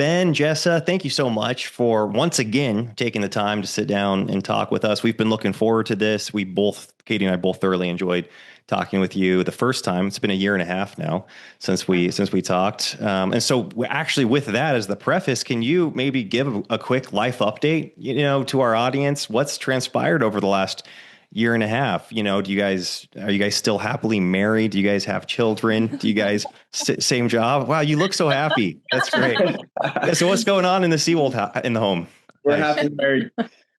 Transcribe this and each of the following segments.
Ben, Jessa, thank you so much for once again taking the time to sit down and talk with us. We've been looking forward to this. Katie and I both thoroughly enjoyed talking with you the first time. It's been a year and a half now since we talked. And so actually with that as the preface, can you maybe give a quick life update, to our audience? What's transpired over the last year and a half? Are you guys still happily married? Do you guys have children? Do you guys same job? Wow, you look so happy. That's great. Yeah, so what's going on in the Seewald in the home? We're Nice. happily married.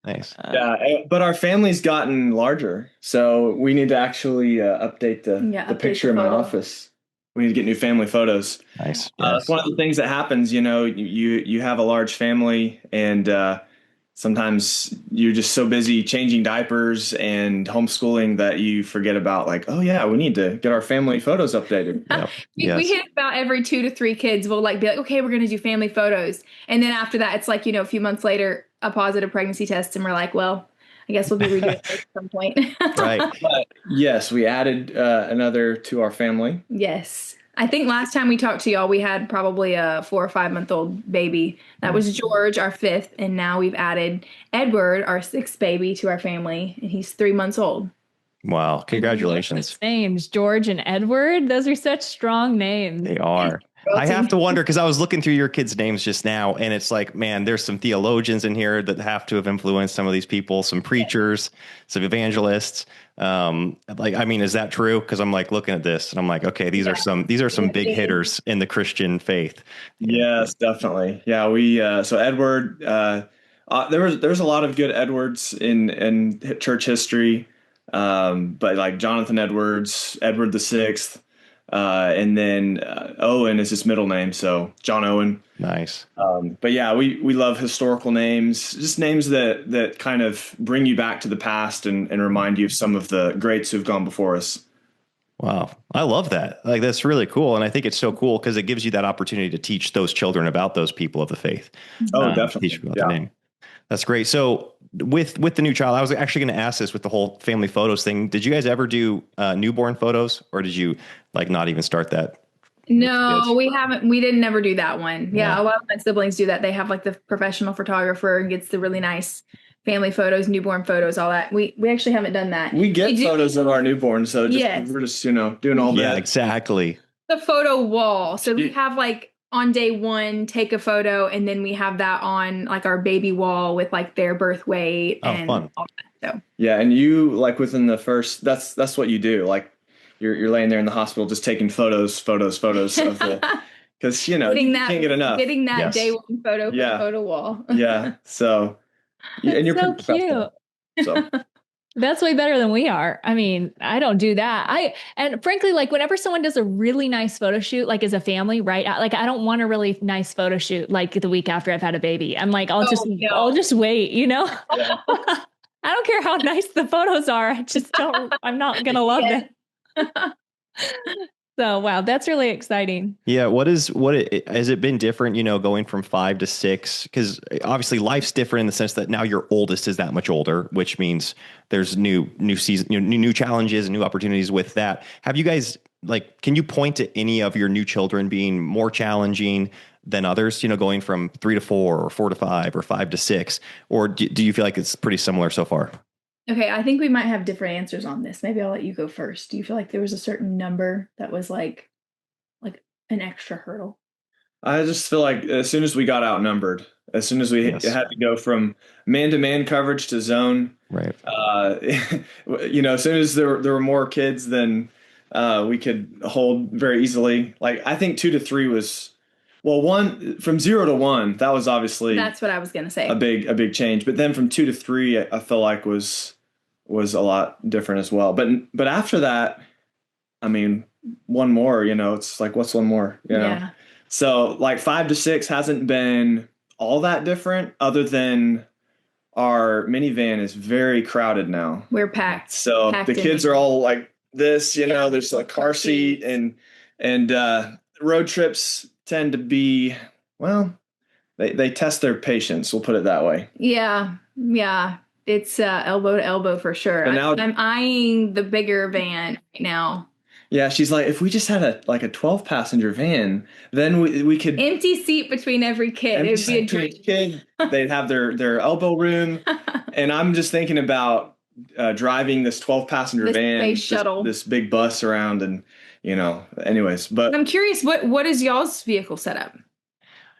Nice. Yeah, but our family's gotten larger, so we need to actually update the update picture the in my photo. office. We need to get new family photos. Nice. That's one of the things that happens. You have a large family, and sometimes you're just so busy changing diapers and homeschooling that you forget about, like, oh yeah, we need to get our family photos updated. Yep. We hit about every 2 to 3 kids. We'll be like, okay, we're going to do family photos. And then after that, it's like, a few months later, a positive pregnancy test. And we're like, well, I guess we'll be redoing it at some point. Right. But yes, we added another to our family. Yes. I think last time we talked to y'all, we had probably a 4 or 5 month old baby. That was George, our 5th. And now we've added Edward, our 6th baby, to our family. And he's 3 months old. Wow. Congratulations. Names, George and Edward. Those are such strong names. They are. I have to wonder, because I was looking through your kids' names just now, and it's like, man, there's some theologians in here that have to have influenced some of these people, some preachers, some evangelists. Is that true? Because I'm like looking at this and I'm like, okay, these are some big hitters in the Christian faith. Yes, definitely. Yeah, we so Edward. There's a lot of good Edwards in church history, but like Jonathan Edwards, Edward the VI. And then Owen is his middle name, so John Owen. Nice. But yeah, we love historical names, just names that kind of bring you back to the past and remind you of some of the greats who've gone before us. Wow. I love that. Like, that's really cool. And I think it's so cool because it gives you that opportunity to teach those children about those people of the faith. Oh, definitely. Teach about the name. That's great. So with the new child, I was actually going to ask this with the whole family photos thing. Did you guys ever do newborn photos, or did you not even start that? No, we haven't. We didn't never do that one. Yeah, Yeah. a lot of my siblings do that. They have like the professional photographer and gets the really nice family photos, newborn photos, all that. We actually haven't done that. We get photos of our newborn, so we're just doing all that. Yeah, exactly. The photo wall. So we have like on day 1, take a photo, and then we have that on like our baby wall with like their birth weight and fun. all that. So Yeah, and you like within the first, that's what you do. Like you're laying there in the hospital just taking photos of the, because you can't get enough. Getting that Yes. day 1 photo for the photo wall. Yeah, so and you're so pretty professional. So That's way better than we are. I mean, I don't do that. And frankly, like whenever someone does a really nice photo shoot, like as a family, right? Like I don't want a really nice photo shoot like the week after I've had a baby. I'm like, I'll just wait, Yeah. I don't care how nice the photos are. I'm not going to love them. So, wow, that's really exciting. Yeah. Has it been different, going from 5 to 6? Because obviously life's different in the sense that now your oldest is that much older, which means there's new season, new challenges and new opportunities with that. Have you guys, can you point to any of your new children being more challenging than others, going from 3 to 4 or 4 to 5 or 5 to 6? Or do you feel like it's pretty similar so far? Okay, I think we might have different answers on this. Maybe I'll let you go first. Do you feel like there was a certain number that was like an extra hurdle? I just feel like as soon as we got outnumbered, as soon as we had to go from man-to-man coverage to zone, right? As soon as there were more kids than we could hold very easily. Like I think 2 to 3 was, one from 0 to 1. That was obviously that's what I was gonna say. A big change. But then from 2 to 3, I feel like was a lot different as well. But after that, I mean, one more. It's like, what's one more? Yeah. So like 5 to 6 hasn't been all that different, other than our minivan is very crowded now. We're packed. So the kids are all like this. There's a car seat and road trips tend to be, they test their patience. We'll put it that way. Yeah. It's elbow to elbow for sure. But now, I'm eyeing the bigger van right now. Yeah, she's like, if we just had a 12 passenger van, then we could Empty seat between every kid. It would be a dream. kid. They'd have their elbow room, and I'm just thinking about driving this 12 passenger This van, space shuttle. this big bus around, and anyways. But I'm curious, what is y'all's vehicle setup?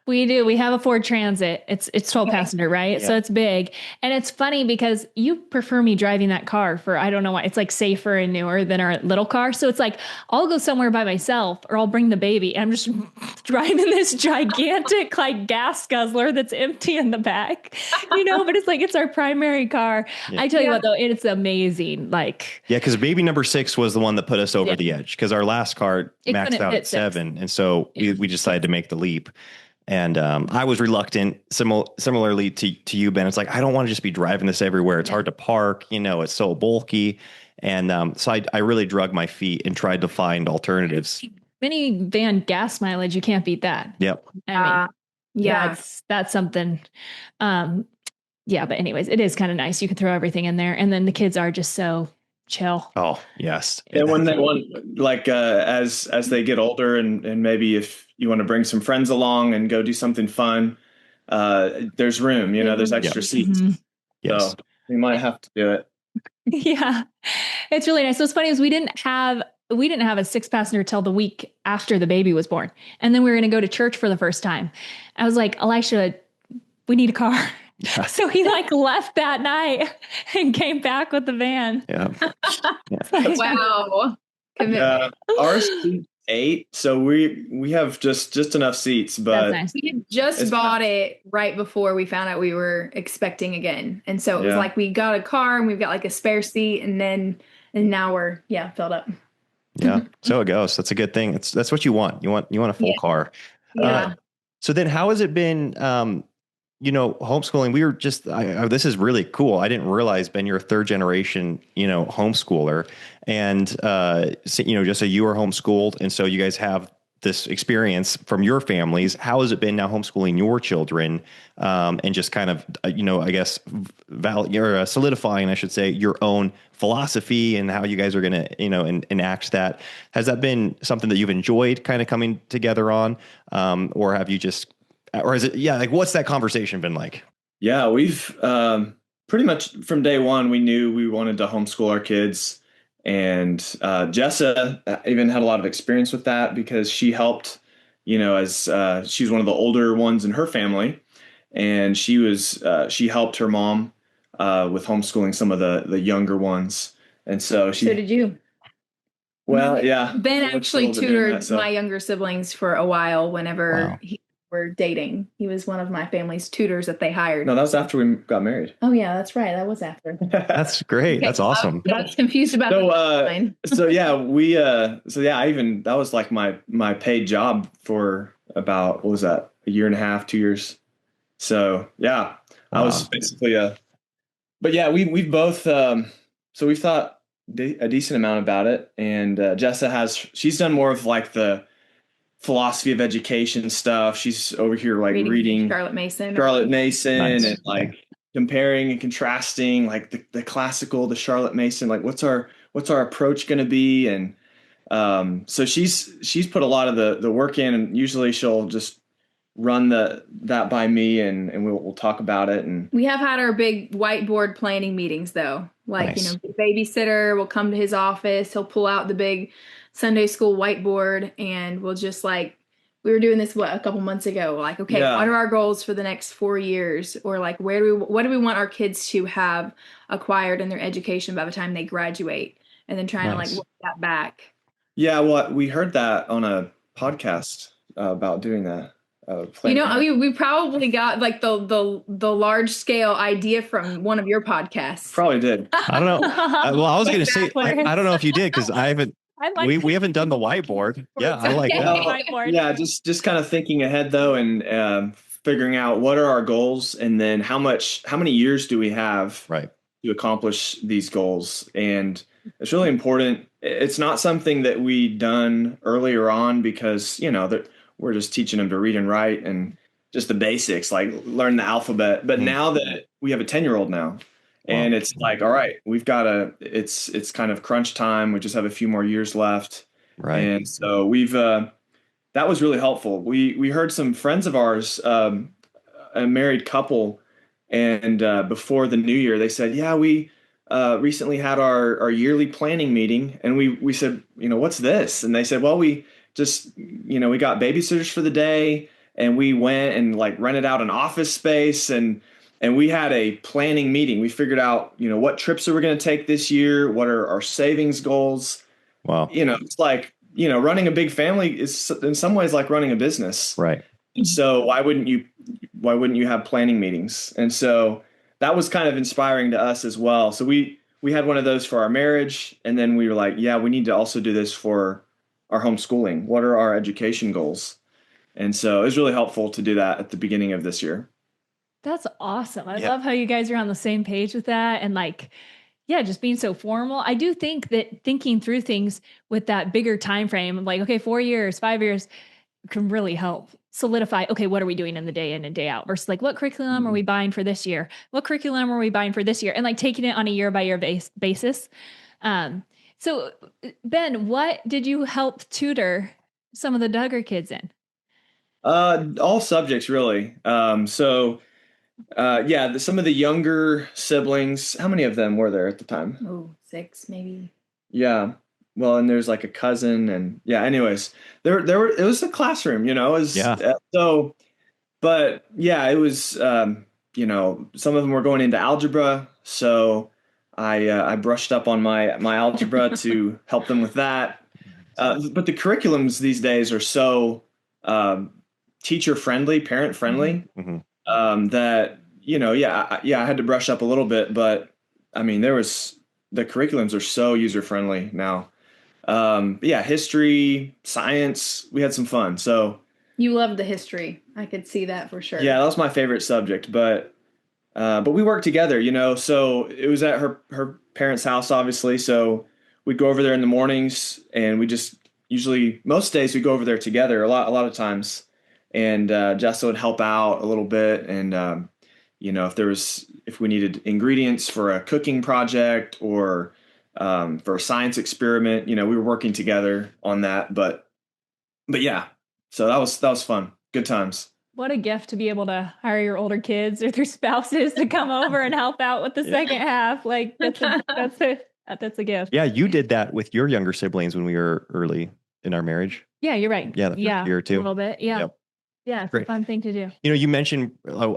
We do. We have a Ford Transit. It's 12 passenger, right? Yeah. So it's big. And it's funny because you prefer me driving that car for, I don't know why. It's like safer and newer than our little car. So it's like, I'll go somewhere by myself or I'll bring the baby. And I'm just driving this gigantic like gas guzzler that's empty in the back, but it's like, it's our primary car. Yeah. I tell you what though, it's amazing. Like, yeah. Cause baby number 6 was the one that put us over the edge. Cause our last car maxed out at 7. And so we decided to make the leap. And I was reluctant, similarly to you, Ben. It's like, I don't want to just be driving this everywhere. It's hard to park. It's so bulky. And so I really drug my feet and tried to find alternatives. Minivan gas mileage, you can't beat that. Yep. I mean, that's something. But anyways, it is kind of nice. You can throw everything in there. And then the kids are just so chill. Oh, yes. And when they want, like, as they get older and maybe if you want to bring some friends along and go do something fun, there's room, there's extra seats. Mm-hmm. Yes. So we might have to do it. Yeah. It's really nice. So what's funny is we didn't have a 6 passenger till the week after the baby was born. And then we were going to go to church for the first time. I was like, Elisha, we need a car. Yeah. So he left that night and came back with the van. Yeah. Wow. Ours 8, so we have just enough seats, but nice. We had just bought it right before we found out we were expecting again, and so it was like we got a car and we've got like a spare seat, and now we're filled up. Yeah, so it goes. That's a good thing. That's what you want. You want a full car. Yeah. So then, how has it been? Homeschooling, we were just, this is really cool. I didn't realize, Ben, you're a 3rd generation, homeschooler, and, just you were homeschooled. And so you guys have this experience from your families. How has it been now homeschooling your children? And just kind of, I guess, solidifying, I should say, your own philosophy and how you guys are going to, enact that. Has that been something that you've enjoyed kind of coming together on? Or have you just, or is it, what's that conversation been like? Yeah, we've pretty much from day one, we knew we wanted to homeschool our kids. And Jessa even had a lot of experience with that because she helped, as she's one of the older ones in her family. And she helped her mom with homeschooling some of the younger ones. And so So did you. Well, yeah. Ben actually tutored my younger siblings for a while whenever were dating. He was one of my family's tutors that they hired. No, that was after we got married. Oh yeah, that's right. That was after. That's great. Okay, that's awesome. I was confused about that was like my paid job for about, what was that? A year and a half, 2 years. So yeah, I was basically but yeah, we've both, so we've thought a decent amount about it. And Jessa she's done more of like the philosophy of education stuff. She's over here like reading Charlotte Mason nice. And like comparing and contrasting like the classical, the Charlotte Mason, like what's our approach going to be. And so she's put a lot of the work in, and usually she'll just run that by me and we'll talk about it. And we have had our big whiteboard planning meetings though. Like, nice. The babysitter will come to his office. He'll pull out the big Sunday school whiteboard, and we'll just we were doing this a couple months ago. Like, okay, what are our goals for the next 4 years? Or like, what do we want our kids to have acquired in their education by the time they graduate? And then trying to work that back. Yeah, well, we heard that on a podcast about doing that. We probably got like the large scale idea from one of your podcasts. Probably did. I don't know. Well, I was going to say, I don't know if you did, because I haven't. We haven't done the whiteboard. Yeah, I like that. Whiteboard. Yeah, just kind of thinking ahead though, and figuring out what are our goals, and then how many years do we have to accomplish these goals. And it's really important. It's not something that we done earlier on because that we're just teaching them to read and write and just the basics, like learn the alphabet. But now that we have a 10-year-old now, and it's like, all right, we've got it's kind of crunch time. We just have a few more years left. Right. And so that was really helpful. We heard some friends of ours, a married couple, and before the new year, they said, "Yeah, we recently had our yearly planning meeting," and we said, "What's this?" And they said, "Well, we just we got babysitters for the day, and we went and like rented out an office space, and we had a planning meeting. We figured out what trips are we going to take this year, what are our savings goals." Wow. It's like running a big family is in some ways like running a business. Right. And so why wouldn't you have planning meetings? And so that was kind of inspiring to us as well. So we had one of those for our marriage, and then we were like, yeah, we need to also do this for our homeschooling. What are our education goals? And so it was really helpful to do that at the beginning of this year. That's awesome. I love how you guys are on the same page with that. And like, yeah, just being so formal. I do think that thinking through things with that bigger time frame of like, okay, 4 years, 5 years can really help solidify, okay, what are we doing in the day in and day out versus like, what curriculum are we buying for this year? What curriculum are we buying for this year? And like taking it on a year by year basis. So Ben, what did you help tutor some of the Duggar kids in? All subjects really. Some of the younger siblings, how many of them were there at the time? Oh, 6 maybe. Yeah. Well, and there's like a cousin, and yeah, anyways, it was a classroom, it was, but yeah, it was, some of them were going into algebra. So I brushed up on my algebra to help them with that. But the curriculums these days are so, teacher friendly, parent friendly, that, I had to brush up a little bit, but I mean, the curriculums are so user friendly now. History, science, we had some fun. So You loved the history. I could see that for sure. yeah, that was my favorite subject, but we worked together, so it was at her parents' house, obviously. So we'd go over there in the mornings, and we just usually, most days we go over there together a lot of times. And Jessa would help out a little bit. And, if we needed ingredients for a cooking project or for a science experiment, we were working together on that. But yeah, so that was fun. Good times. What a gift to be able to hire your older kids or their spouses to come over and help out with the second half. Like that's a gift. Yeah, you did that with your younger siblings when we were early in our marriage. Yeah, you're right. Yeah, the first year or two. A little bit. Yeah. Yep. Yeah, it's a fun thing to do. You mentioned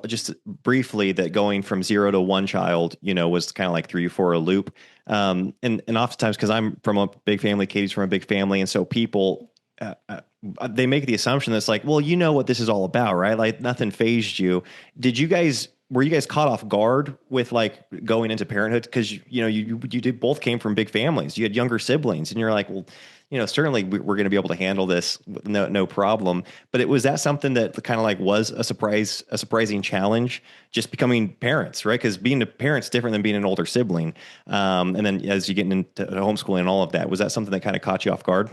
just briefly that going from 0 to 1 child, was kind of like threw you for a loop. And oftentimes, because I'm from a big family, Katie's from a big family, and so people they make the assumption that's like, well, you know what this is all about, right? Like nothing fazed you. Were you guys caught off guard with like going into parenthood? Because you did both came from big families. You had younger siblings, and you're like, well, certainly we're going to be able to handle this, no problem. But was that something that kind of like was a surprising challenge, just becoming parents, right? Because being a parent's different than being an older sibling. And then as you get into homeschooling and all of that, was that something that kind of caught you off guard?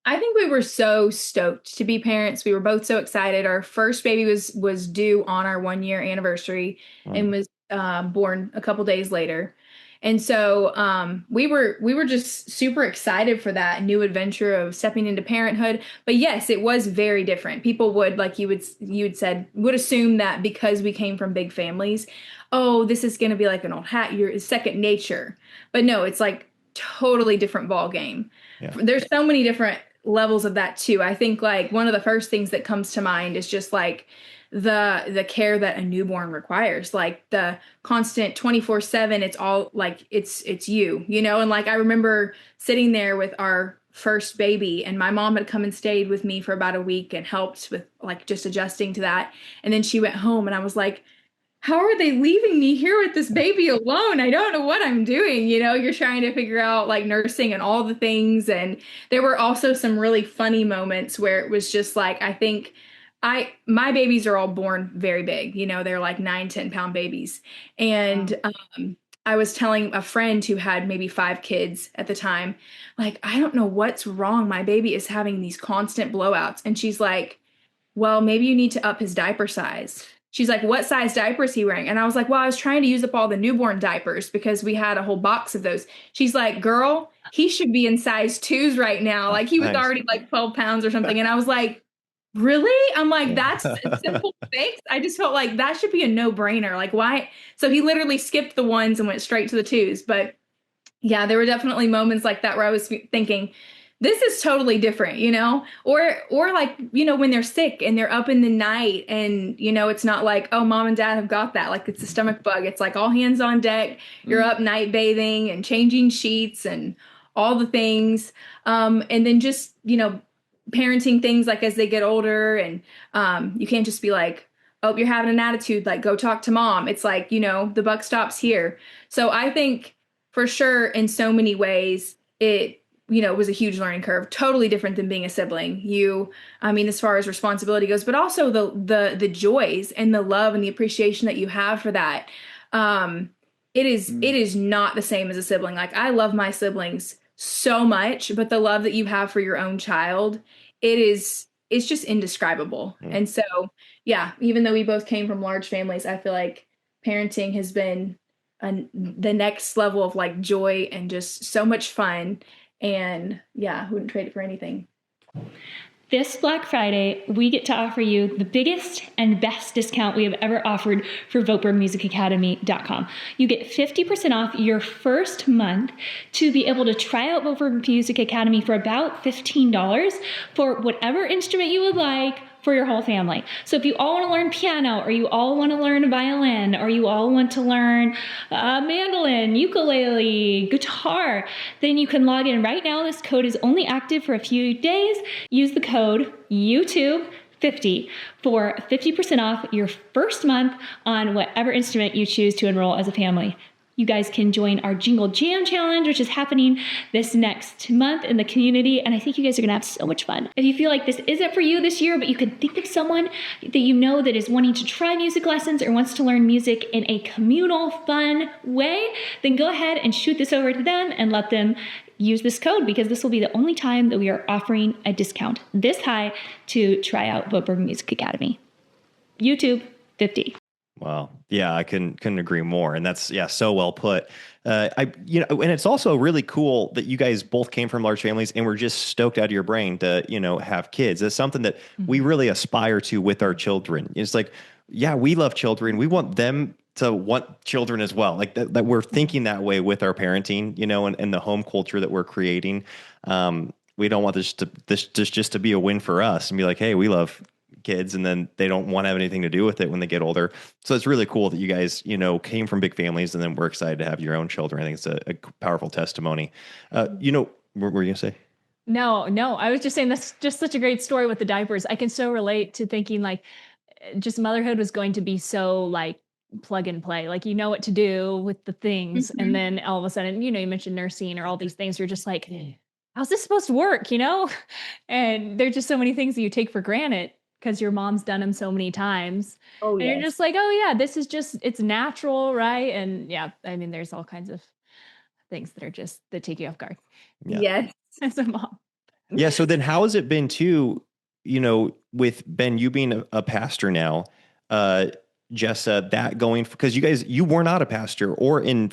I think we were so stoked to be parents. We were both so excited. Our first baby was due on our 1-year anniversary and was born a couple days later. And so we were just super excited for that new adventure of stepping into parenthood. But yes, it was very different. People would, like you said, would assume that because we came from big families, oh, this is going to be like an old hat. It's second nature. But no, it's like totally different ball game. Yeah. There's so many different levels of that too. I think like one of the first things that comes to mind is just like the care that a newborn requires, like the constant 24/7. It's all like it's you, and like I remember sitting there with our first baby, and my mom had come and stayed with me for about a week and helped with like just adjusting to that. And then she went home, and I was like, how are they leaving me here with this baby alone? I don't know what I'm doing. You're trying to figure out like nursing and all the things. And there were also some really funny moments where it was just like, I think my babies are all born very big, they're like 9-10 pound babies. And I was telling a friend who had maybe 5 kids at the time, like, I don't know what's wrong. My baby is having these constant blowouts. And she's like, well, maybe you need to up his diaper size. she's like, what size diaper is he wearing? And I was like, well, I was trying to use up all the newborn diapers because we had a whole box of those. She's like, girl, he should be in size 2s right now. Like he was Nice. already like 12 pounds or something. And I was like, really? I'm like, that's a simple fix. I just felt like that should be a no-brainer. Like why? So he literally skipped the 1s and went straight to the 2s. But yeah, there were definitely moments like that where I was thinking, this is totally different, or like, when they're sick and they're up in the night and, it's not like, oh, mom and dad have got that. Like it's a stomach bug. It's like all hands on deck. You're up night bathing and changing sheets and all the things. And then just, parenting things like as they get older and you can't just be like, oh, you're having an attitude, like go talk to mom. It's like, the buck stops here. So I think for sure in so many ways it was a huge learning curve, totally different than being a sibling. As far as responsibility goes, but also the joys and the love and the appreciation that you have for that. It is not the same as a sibling. Like I love my siblings so much, but the love that you have for your own child, it's just indescribable. And so, yeah, even though we both came from large families, I feel like parenting has been the next level of like joy and just so much fun. And yeah, wouldn't trade it for anything. This Black Friday, we get to offer you the biggest and best discount we have ever offered for VoetbergMusicAcademy.com. You get 50% off your first month to be able to try out Voetberg Music Academy for about $15 for whatever instrument you would like for your whole family. So if you all want to learn piano, or you all want to learn violin, or you all want to learn mandolin, ukulele, guitar, then you can log in right now. This code is only active for a few days. Use the code YouTube50 for 50% off your first month on whatever instrument you choose to enroll as a family. You guys can join our Jingle Jam Challenge, which is happening this next month in the community. And I think you guys are going to have so much fun. If you feel like this isn't for you this year, but you can think of someone that you know that is wanting to try music lessons or wants to learn music in a communal, fun way, then go ahead and shoot this over to them and let them use this code, because this will be the only time that we are offering a discount this high to try out Voetberg Music Academy. YouTube 50. Wow. Yeah, I couldn't agree more. And that's, so well put. And it's also really cool that you guys both came from large families and were just stoked out of your brain to, have kids. It's something that we really aspire to with our children. It's like, yeah, we love children. We want them to want children as well. Like that we're thinking that way with our parenting, and the home culture that we're creating. We don't want this just to be a win for us and be like, hey, we love kids, and then they don't want to have anything to do with it when they get older. So it's really cool that you guys, came from big families, and then we're excited to have your own children. I think it's a powerful testimony. What were you going to say? No, I was just saying that's just such a great story with the diapers. I can so relate to thinking like just motherhood was going to be so like plug and play, like, what to do with the things. Mm-hmm. And then all of a sudden, you mentioned nursing or all these things. You're just like, how's this supposed to work? And there's just so many things that you take for granted because your mom's done them so many times. Oh, and you're just like, oh yeah, this is just, it's natural. Right. And yeah, there's all kinds of things that take you off guard. Yeah. Yes. As a mom. Yeah. So then how has it been too, with Ben, you being a pastor now, Jessa, that going, because you were not a pastor or in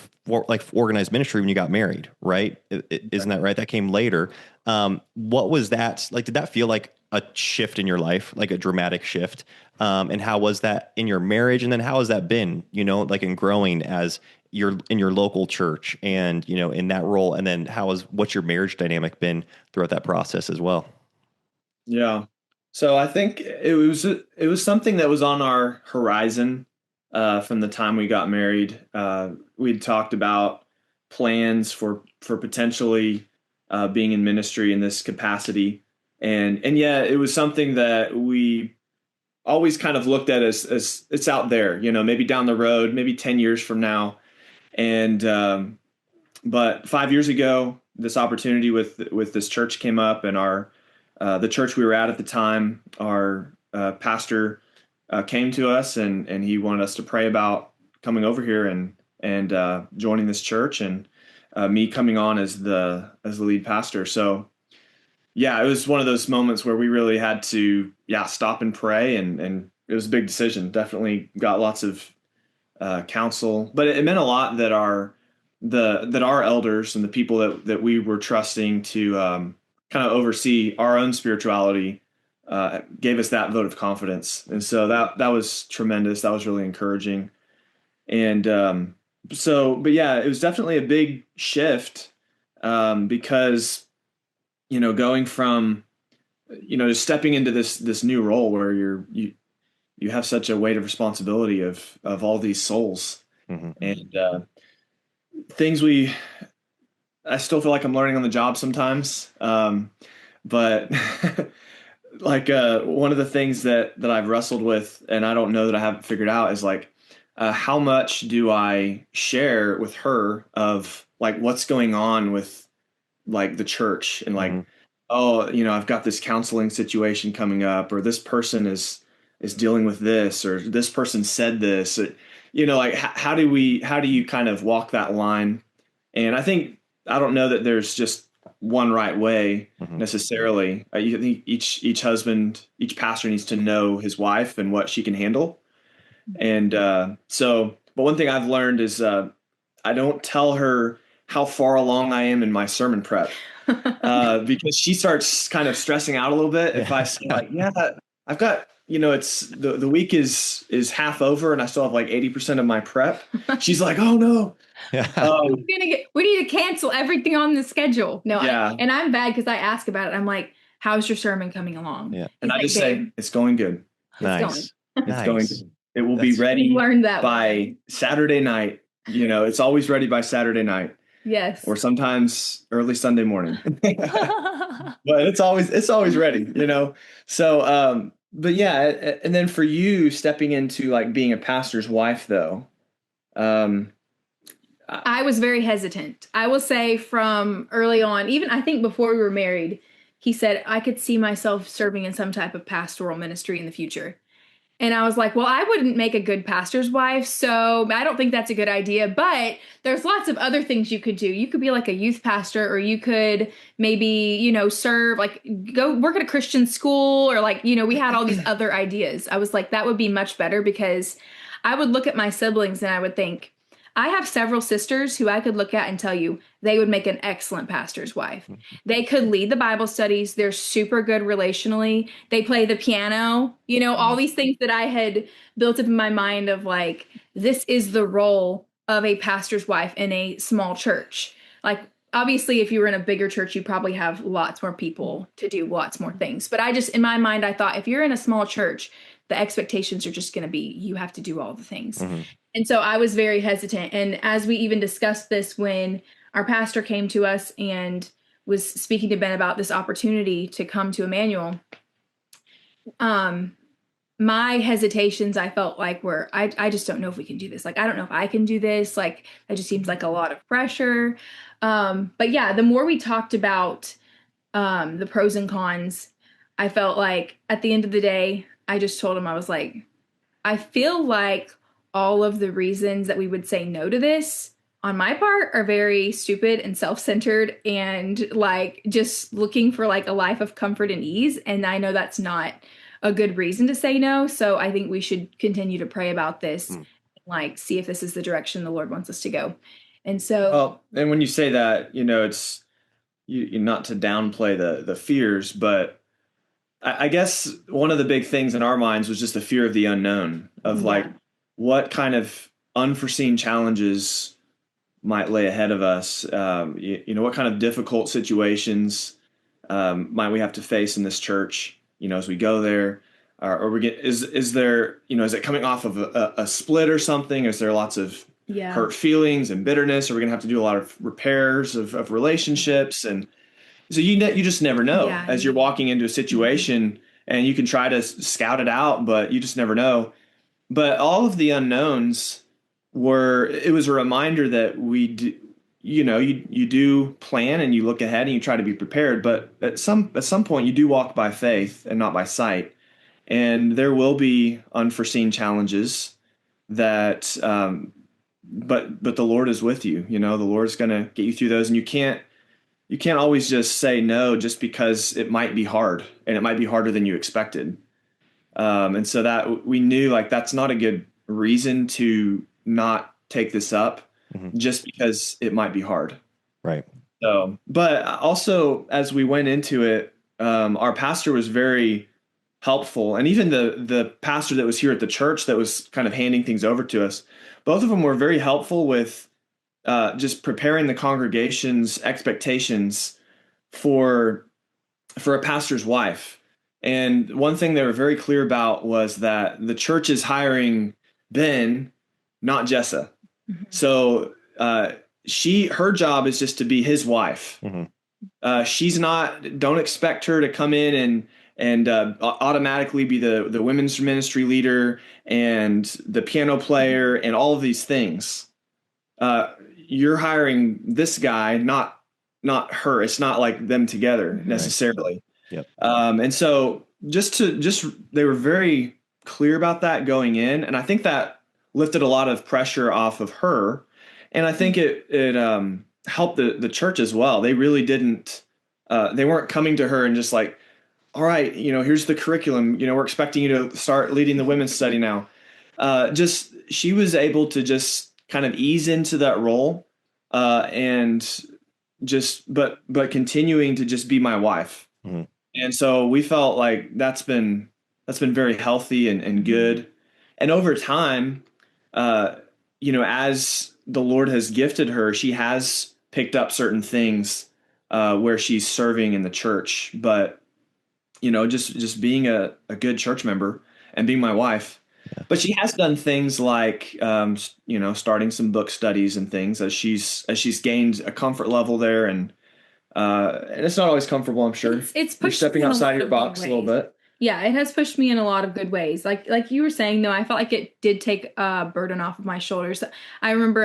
organized ministry when you got married, right? Isn't that right? That came later. What was that like? Did that feel like a shift in your life, like a dramatic shift? And how was that in your marriage? And then how has that been, like in growing as you're in your local church and, in that role? And then what's your marriage dynamic been throughout that process as well? Yeah. So I think it was something that was on our horizon from the time we got married. We'd talked about plans for potentially being in ministry in this capacity. And yeah, it was something that we always kind of looked at as it's out there, maybe down the road, maybe 10 years from now. And but 5 years ago, this opportunity with this church came up, and the church we were at the time, our pastor came to us and he wanted us to pray about coming over here and joining this church, and me coming on as the lead pastor. So yeah, it was one of those moments where we really had to stop and pray and it was a big decision. Definitely got lots of counsel, but it meant a lot that our elders and the people that we were trusting to kind of oversee our own spirituality gave us that vote of confidence. And so that was tremendous. That was really encouraging. And but yeah, it was definitely a big shift because, going from, just stepping into this new role where you have such a weight of responsibility of all these souls. Mm-hmm. And things I still feel like I'm learning on the job sometimes. But like one of the things that I've wrestled with, and I don't know that I haven't figured out, is like, how much do I share with her of like what's going on with like the church and like, oh, I've got this counseling situation coming up, or this person is dealing with this, or this person said this, like how do you kind of walk that line? And I don't know that there's just one right way necessarily. I think each husband, each pastor needs to know his wife and what she can handle. And but one thing I've learned is I don't tell her how far along I am in my sermon prep because she starts kind of stressing out a little bit if I say like, yeah, I've got, it's the week is half over and I still have like 80% of my prep. She's like, oh no. We need to cancel everything on the schedule. No, yeah. And I'm bad because I ask about it. I'm like, how's your sermon coming along? Yeah. And I just say, it's going good. Nice. It's going good. It will be ready by Saturday night. It's always ready by Saturday night. Yes. Or sometimes early Sunday morning. But it's always ready, So, but yeah, and then for you stepping into like being a pastor's wife though, I was very hesitant. I will say from early on, even I think before we were married, he said I could see myself serving in some type of pastoral ministry in the future. And I was like, well, I wouldn't make a good pastor's wife, so I don't think that's a good idea. But there's lots of other things you could do. You could be like a youth pastor, or you could maybe, serve, like go work at a Christian school, or like, we had all these other ideas. I was like, that would be much better, because I would look at my siblings and I would think, I have several sisters who I could look at and tell you they would make an excellent pastor's wife. They could lead the Bible studies. They're super good relationally. They play the piano, all these things that I had built up in my mind of like, this is the role of a pastor's wife in a small church. Like, obviously, if you were in a bigger church, you probably have lots more people to do lots more things. But in my mind, I thought if you're in a small church, the expectations are just going to be, you have to do all the things. And so I was very hesitant. And as we even discussed this when our pastor came to us and was speaking to Ben about this opportunity to come to Emmanuel, my hesitations, I felt like were, I just don't know if we can do this. Like, I don't know if I can do this. Like, that just seems like a lot of pressure. But yeah, the more we talked about the pros and cons, I felt like at the end of the day, I just told him, I was like, I feel like all of the reasons that we would say no to this on my part are very stupid and self-centered and like just looking for like a life of comfort and ease. And I know that's not a good reason to say no. So I think we should continue to pray about this, like see if this is the direction the Lord wants us to go. And so, well, and when you say that, it's you not to downplay the fears, but I guess one of the big things in our minds was just the fear of the unknown of like, what kind of unforeseen challenges might lay ahead of us? What kind of difficult situations might we have to face in this church? As we go there, or is there, is it coming off of a split or something? Is there lots of hurt feelings and bitterness? Are we going to have to do a lot of repairs of relationships? And so you just never know as you're walking into a situation, and you can try to scout it out, but you just never know. But all of the unknowns it was a reminder that we do, you do plan and you look ahead and you try to be prepared. But at some point you do walk by faith and not by sight. And there will be unforeseen challenges that, but the Lord is with you. The Lord's going to get you through those, and you can't always just say no just because it might be hard, and it might be harder than you expected. And so that we knew like that's not a good reason to not take this up just because it might be hard. Right. So, but also as we went into it, our pastor was very helpful. And even the pastor that was here at the church that was kind of handing things over to us, both of them were very helpful with just preparing the congregation's expectations for a pastor's wife. And one thing they were very clear about was that the church is hiring Ben, not Jessa. So her job is just to be his wife. She's not, don't expect her to come in and automatically be the women's ministry leader and the piano player and all of these things. You're hiring this guy, not her. It's not like them together necessarily. Right. Yep. And so they were very clear about that going in. And I think that lifted a lot of pressure off of her. And I think it helped the church as well. They really didn't, they weren't coming to her and just like, all right, here's the curriculum, we're expecting you to start leading the women's study now. She was able to just kind of ease into that role, and just, but continuing to just be my wife. And so we felt like that's been very healthy and good. And over time, as the Lord has gifted her, she has picked up certain things where she's serving in the church. But, just being a good church member and being my wife. Yeah. But she has done things like, starting some book studies and things as she's gained a comfort level there. And it's not always comfortable, I'm sure. It's you're stepping outside your box a little bit. Yeah, it has pushed me in a lot of good ways. Like you were saying, though, I felt like it did take a burden off of my shoulders. I remember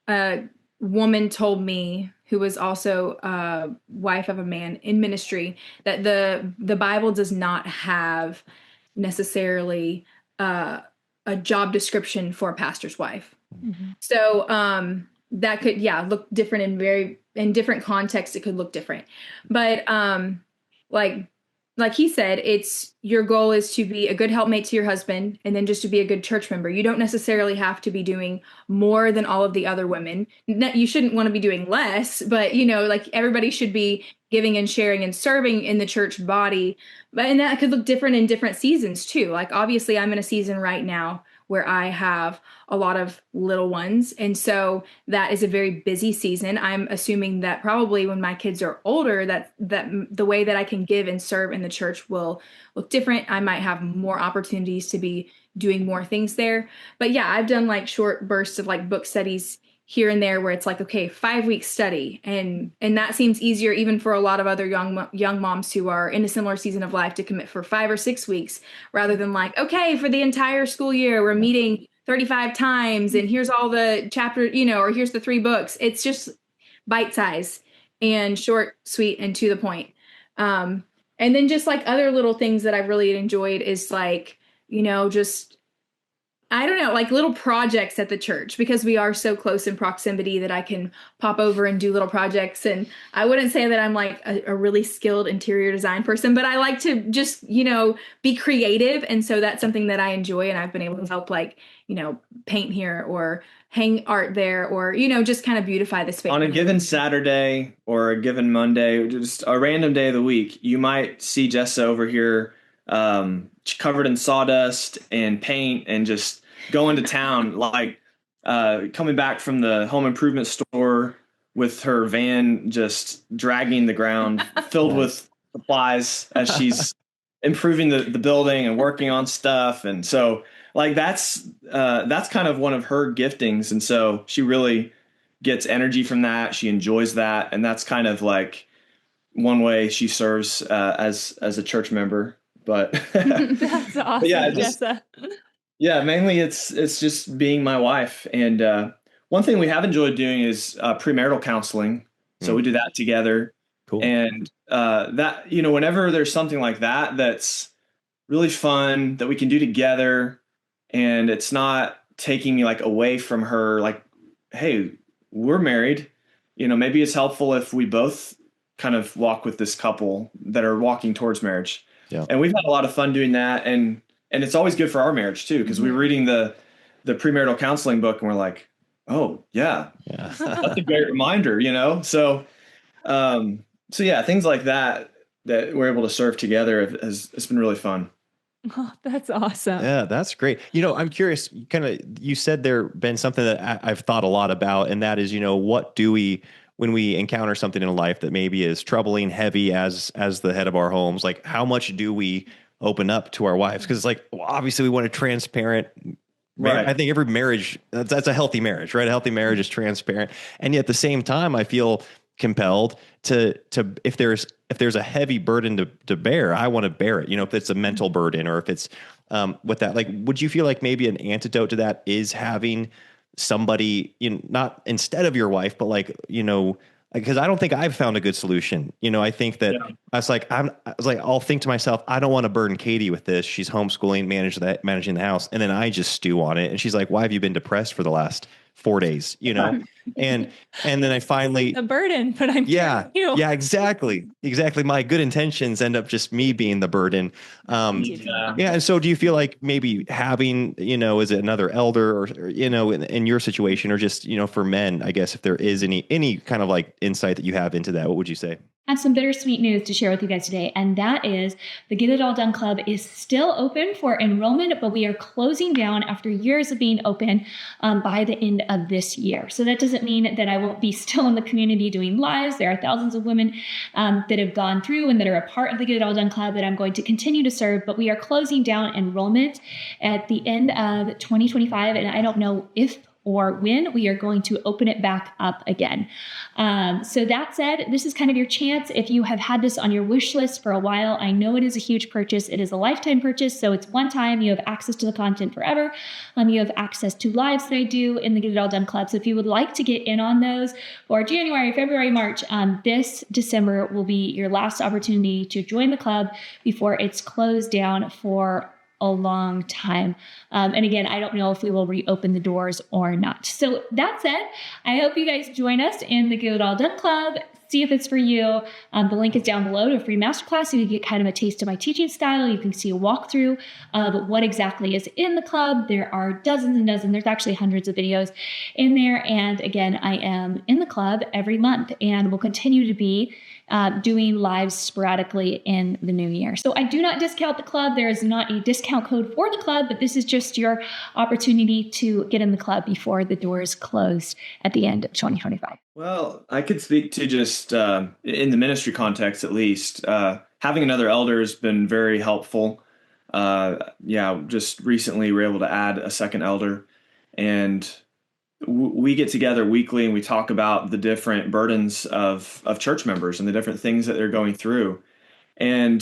a woman told me, who was also a wife of a man in ministry, that the Bible does not have necessarily a job description for a pastor's wife. So that could look different in different contexts. It could look different, but like he said, it's your goal is to be a good helpmate to your husband and then just to be a good church member. You don't necessarily have to be doing more than all of the other women. You shouldn't want to be doing less, but like everybody should be giving and sharing and serving in the church body. And that could look different in different seasons too. Like obviously I'm in a season right now where I have a lot of little ones. And so that is a very busy season. I'm assuming that probably when my kids are older, that the way that I can give and serve in the church will look different. I might have more opportunities to be doing more things there. But yeah, I've done like short bursts of like book studies here and there where it's like, okay, 5-week study. And that seems easier even for a lot of other young moms who are in a similar season of life to commit for 5 or 6 weeks rather than like, okay, for the entire school year, we're meeting 35 times and here's all the chapter, or here's the 3 books. It's just bite size and short, sweet, and to the point. And then just like other little things that I've really enjoyed is like, just, I don't know, like little projects at the church because we are so close in proximity that I can pop over and do little projects. And I wouldn't say that I'm like a really skilled interior design person, but I like to just, be creative. And so that's something that I enjoy. And I've been able to help like, paint here or hang art there or, just kind of beautify the space. On a given Saturday or a given Monday, just a random day of the week, you might see Jessa over here covered in sawdust and paint and just going to town, like coming back from the home improvement store with her van just dragging the ground filled with supplies as she's improving the building and working on stuff. And so like that's kind of one of her giftings. And so she really gets energy from that. She enjoys that. And that's kind of like one way she serves as a church member. But that's awesome, but yeah, Jessa. Yeah, mainly it's just being my wife. And one thing we have enjoyed doing is premarital counseling. So we do that together. Cool. And that, whenever there's something like that that's really fun that we can do together, and it's not taking me like away from her, like, hey, we're married. Maybe it's helpful if we both kind of walk with this couple that are walking towards marriage. Yeah. And we've had a lot of fun doing that. And it's always good for our marriage too, because we're reading the premarital counseling book and we're like, oh yeah, that's a great reminder, So yeah, things like that we're able to serve together it's been really fun. Oh, that's awesome. Yeah, that's great. I'm curious, you said there been something that I've thought a lot about, and that is, what do we, when we encounter something in life that maybe is troubling, heavy as the head of our homes, like how much do we open up to our wives? Because it's like, well, obviously we want a transparent. Right. I think every marriage, that's a healthy marriage, right? A healthy marriage is transparent. And yet at the same time, I feel compelled to if there's a heavy burden to bear, I want to bear it. If it's a mental burden or if it's with that, like, would you feel like maybe an antidote to that is having somebody, not instead of your wife, but because I don't think I've found a good solution. I think that I'll think to myself, I don't want to burden Katie with this. She's homeschooling, managing the house. And then I just stew on it. And she's like, why have you been depressed for the last 4 days? And then I finally the burden, but I'm yeah, you. yeah, exactly. My good intentions end up just me being the burden. Yeah. And so do you feel like maybe having, is it another elder or in your situation, or just, for men, I guess, if there is any kind of like insight that you have into that, what would you say? I have some bittersweet news to share with you guys today, and that is the Get It All Done Club is still open for enrollment, but we are closing down after years of being open by the end of this year. So that doesn't mean that I won't be still in the community doing lives. There are thousands of women that have gone through and that are a part of the Get It All Done Club that I'm going to continue to serve, but we are closing down enrollment at the end of 2025, and I don't know if or when we are going to open it back up again. So that said, this is kind of your chance. If you have had this on your wish list for a while, I know it is a huge purchase. It is a lifetime purchase. So it's one time. You have access to the content forever. You have access to lives that I do in the Get It All Done Club. So if you would like to get in on those for January, February, March, this December will be your last opportunity to join the club before it's closed down for a long time. And again, I don't know if we will reopen the doors or not. So that said, I hope you guys join us in the Get It All Done Club. See if it's for you. The link is down below to a free masterclass. So you get kind of a taste of my teaching style. You can see a walkthrough of what exactly is in the club. There are dozens and dozens. There's actually hundreds of videos in there. And again, I am in the club every month and will continue to be doing lives sporadically in the new year. So I do not discount the club. There is not a discount code for the club, but this is just your opportunity to get in the club before the doors close at the end of 2025. Well, I could speak to just in the ministry context, at least, having another elder has been very helpful. Just recently we were able to add a second elder, and we get together weekly and we talk about the different burdens of church members and the different things that they're going through. And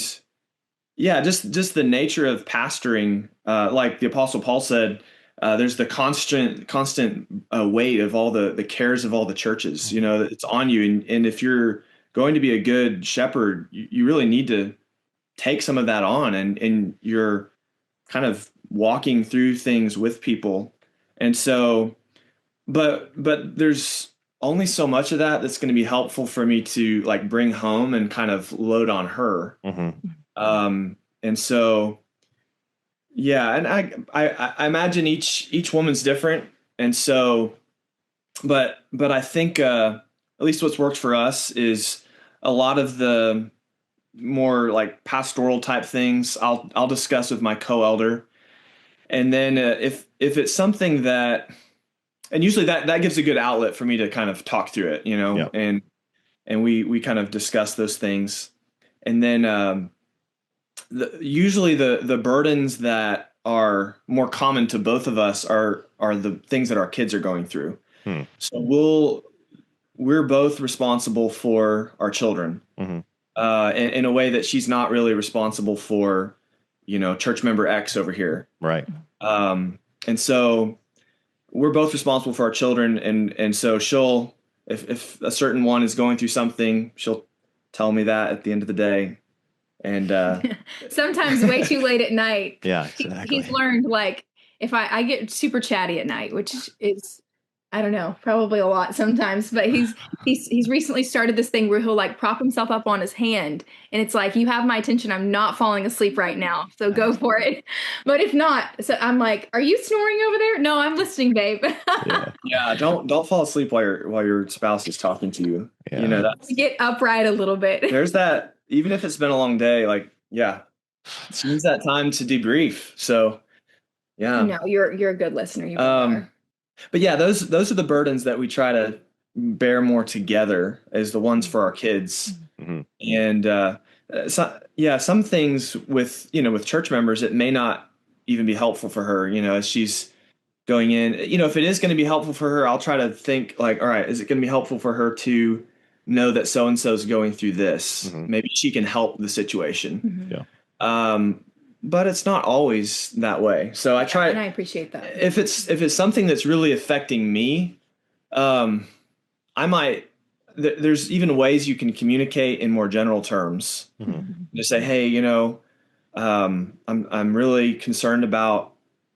just the nature of pastoring, like the Apostle Paul said, there's the constant weight of all the cares of all the churches, it's on you. And if you're going to be a good shepherd, you really need to take some of that on, and you're kind of walking through things with people. And so, but there's only so much of that's going to be helpful for me to like bring home and kind of load on her. Mm-hmm. And so, and I imagine each woman's different. And so, but I think, at least what's worked for us is a lot of the more like pastoral type things I'll discuss with my co-elder. And then, if it's something that, and usually that gives a good outlet for me to kind of talk through it, Yep. and we kind of discuss those things. And then usually the burdens that are more common to both of us are the things that our kids are going through. So we're both responsible for our children, mm-hmm. In a way that she's not really responsible for, church member X over here. Right. And so we're both responsible for our children. And so she'll, if a certain one is going through something, she'll tell me that at the end of the day. And sometimes way too late at night. Yeah, exactly. He's learned, like, if I get super chatty at night, which is I don't know, probably a lot sometimes, but he's recently started this thing where he'll like prop himself up on his hand and it's like, you have my attention. I'm not falling asleep right now. So go for it. But if not, so I'm like, are you snoring over there? No, I'm listening, babe. Yeah. Don't fall asleep while your spouse is talking to you. Yeah. You know, that's Get upright a little bit. there's that, even if it's been a long day, like, yeah, use that time to debrief. So yeah. No, you're a good listener. You really are. But yeah, those are the burdens that we try to bear more together as the ones for our kids. Mm-hmm. And some things with church members, it may not even be helpful for her, as she's going in. If it is going to be helpful for her, I'll try to think like, all right, is it going to be helpful for her to know that so-and-so is going through this? Mm-hmm. Maybe she can help the situation. Yeah. But it's not always that way. So I try, and I appreciate that. If it's something that's really affecting me, I might. There's even ways you can communicate in more general terms. Mm-hmm. Just say, hey, I'm really concerned about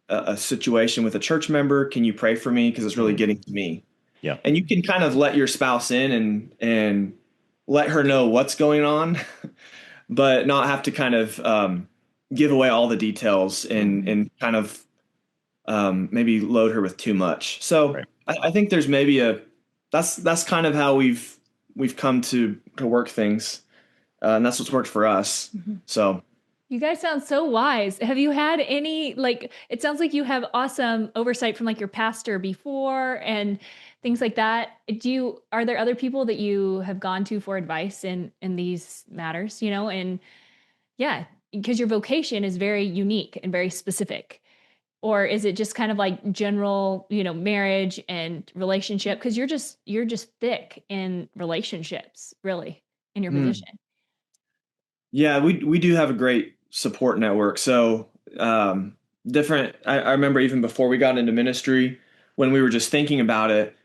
a situation with a church member. Can you pray for me, because it's really getting to me? Yeah. And you can kind of let your spouse in and let her know what's going on, but not have to kind of give away all the details and kind of maybe load her with too much. So right. I think there's maybe that's kind of how we've come to work things, and that's what's worked for us. Mm-hmm. So you guys sound so wise. Have you had any, like, it sounds like you have awesome oversight from like your pastor before and things like that. Are there other people that you have gone to for advice in these matters, and yeah, because your vocation is very unique and very specific? Or is it just kind of like general, marriage and relationship? Because you're just thick in relationships, really, in your position. Yeah, we do have a great support network. So different. I remember even before we got into ministry, when we were just thinking about it,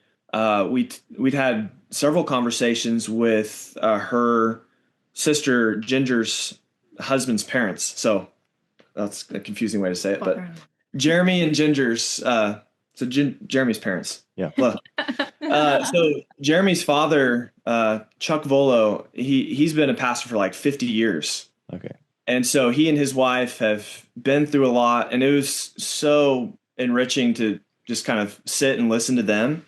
we'd had several conversations with her sister Ginger's husband's parents. So that's a confusing way to say it, but Jeremy and Ginger's, Jeremy's parents. Yeah. So Jeremy's father, Chuck Volo, he's been a pastor for like 50 years. Okay. And so he and his wife have been through a lot, and it was so enriching to just kind of sit and listen to them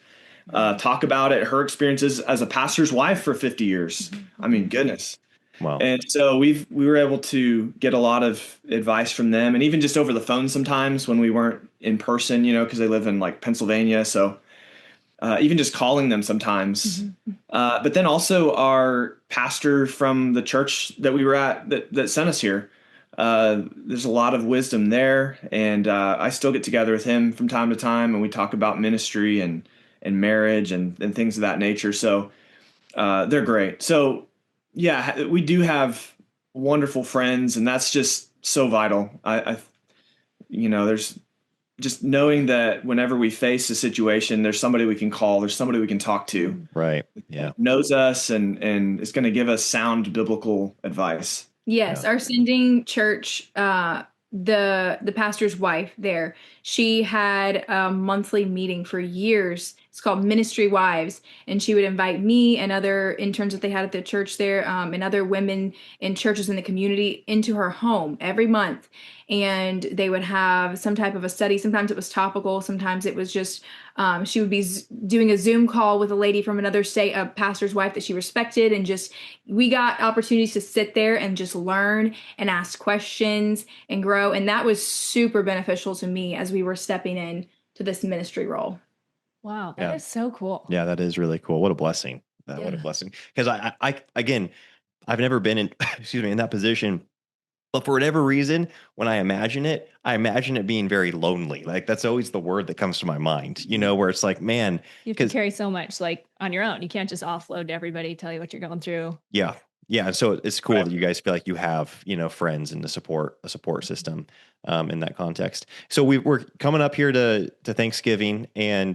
talk about it, her experiences as a pastor's wife for 50 years. I mean, goodness. Wow. And so we were able to get a lot of advice from them, and even just over the phone sometimes when we weren't in person, because they live in like Pennsylvania. So even just calling them sometimes. But then also our pastor from the church that we were at that sent us here. There's a lot of wisdom there, and I still get together with him from time to time, and we talk about ministry and marriage and things of that nature. So they're great. So yeah, we do have wonderful friends, and that's just so vital. There's just knowing that whenever we face a situation, there's somebody we can call, there's somebody we can talk to. Right. Yeah. Knows us and is going to give us sound biblical advice. Yes. Yeah. Our sending church, the pastor's wife there, she had a monthly meeting for years. It's called Ministry Wives. And she would invite me and other interns that they had at the church there, and other women in churches in the community into her home every month. And they would have some type of a study. Sometimes it was topical. Sometimes it was just, she would be doing a Zoom call with a lady from another state, a pastor's wife that she respected. And just, we got opportunities to sit there and just learn and ask questions and grow. And that was super beneficial to me as we were stepping in to this ministry role. Wow. That is so cool. Yeah, that is really cool. What a blessing. What a blessing. Because I again, I've never been in, in that position. But for whatever reason, when I imagine it being very lonely. Like that's always the word that comes to my mind, where it's like, man, you have to carry so much like on your own. You can't just offload to everybody, tell you what you're going through. Yeah. Yeah. So it's cool that you guys feel like you have, friends and a support system in that context. So we're coming up here to Thanksgiving, and,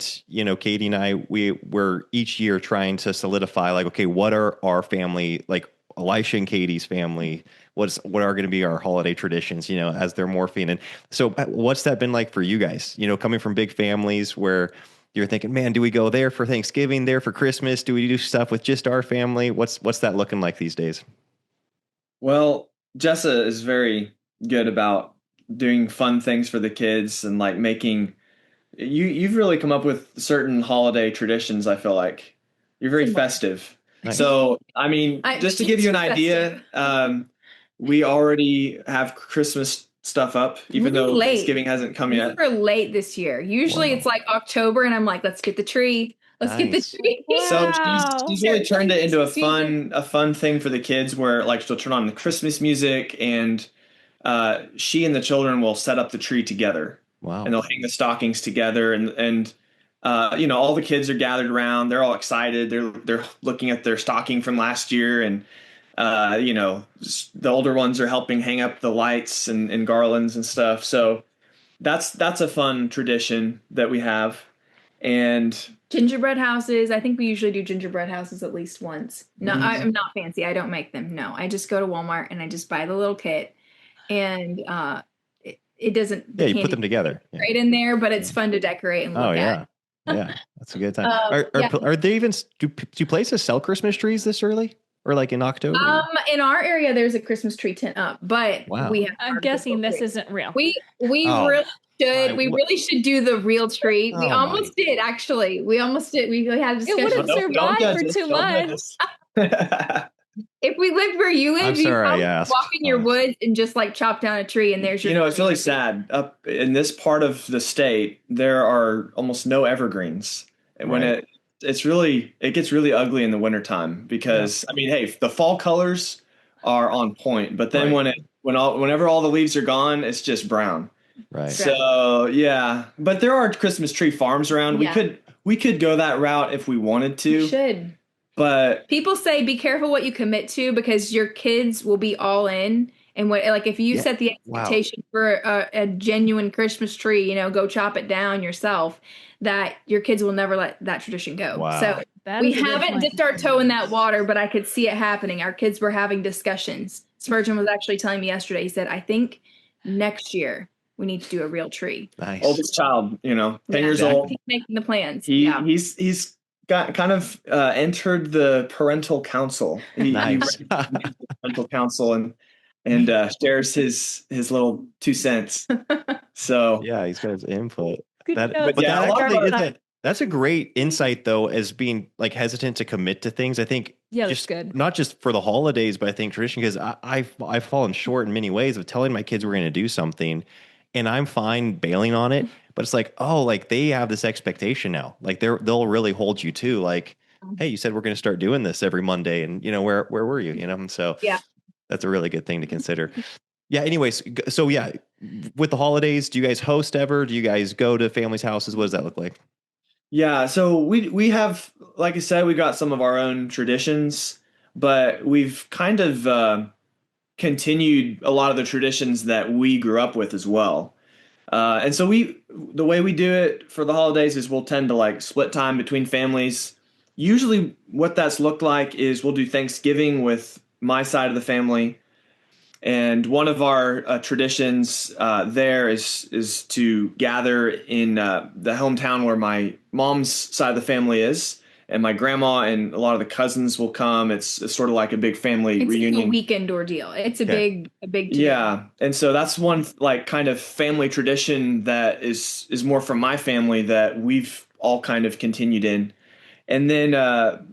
Katie and I, we're each year trying to solidify like, okay, what are our family, like Elisha and Katie's family, what are going to be our holiday traditions, as they're morphing. And so what's that been like for you guys, coming from big families where, you're thinking, man, do we go there for Thanksgiving, there for Christmas? Do we do stuff with just our family? What's that looking like these days? Well, Jessa is very good about doing fun things for the kids and like making you've really come up with certain holiday traditions, I feel like. You're very festive. Nice. So, I mean, just to give you an idea, we already have Christmas stuff up, even though late. Thanksgiving hasn't come yet. We're late this year. Usually it's like October, and I'm like, let's get the tree. Let's get the tree. So she's really turned it into a fun thing for the kids where like she'll turn on the Christmas music and she and the children will set up the tree together. Wow. And they'll hang the stockings together and you know, all the kids are gathered around. They're all excited. They're looking at their stocking from last year and you know, the older ones are helping hang up the lights and garlands and stuff. So that's a fun tradition that we have. And gingerbread houses. I think we usually do gingerbread houses at least once. No, I'm not fancy. I don't make them. No, I just go to Walmart and I just buy the little kit, and it doesn't. Yeah, you put them together. Right in there, but it's fun to decorate and look at. Yeah, that's a good time. Are they even do places sell Christmas trees this early or like in October? In our area, there's a Christmas tree tent up, but we have. I'm guessing this isn't real. We really should. We really should do the real tree. We almost did, actually. We almost did. We had a discussion. It wouldn't survive for 2 months. If we lived where you live, you'd walk in your woods and just like chop down a tree, and there's your. You know, it's really sad. Up in this part of the state, there are almost no evergreens, and when it gets really ugly in the wintertime because I mean, hey, the fall colors are on point, but then whenever all the leaves are gone, it's just brown. Right. So yeah, but there are Christmas tree farms around. Yeah. We could go that route if we wanted to. We should. But people say be careful what you commit to because your kids will be all in. And what, like, if you set the expectation for a genuine Christmas tree, you know, go chop it down yourself, that your kids will never let that tradition go. Wow. So we haven't dipped our toe in that water, but I could see it happening. Our kids were having discussions. Spurgeon was actually telling me yesterday, he said, I think next year we need to do a real tree. Nice. Oldest child, you know, 10 years old. He's making the plans. He's got kind of entered the parental council. He the parental council and shares his little 2 cents. So yeah, he's got his input. That's a great insight though, as being like hesitant to commit to things. I think that's good. Not just for the holidays, but I think tradition, because I've fallen short in many ways of telling my kids we're going to do something, and I'm fine bailing on it. But it's like, oh, like they have this expectation now. Like they'll really hold you to like, hey, you said we're going to start doing this every Monday, and you know where were you? You know, and so that's a really good thing to consider. Yeah. Anyways, so yeah, with the holidays, do you guys host ever? Do you guys go to families' houses? What does that look like? Yeah, so we have, like I said, we got some of our own traditions, but we've kind of continued a lot of the traditions that we grew up with as well. And so the way we do it for the holidays is we'll tend to like split time between families. Usually what that's looked like is we'll do Thanksgiving with my side of the family. And one of our traditions there is to gather in the hometown where my mom's side of the family is, and my grandma and a lot of the cousins will come. It's sort of like a big family reunion. It's a weekend ordeal. It's a big deal. Yeah, and so that's one like kind of family tradition that is more from my family that we've all kind of continued in, and then.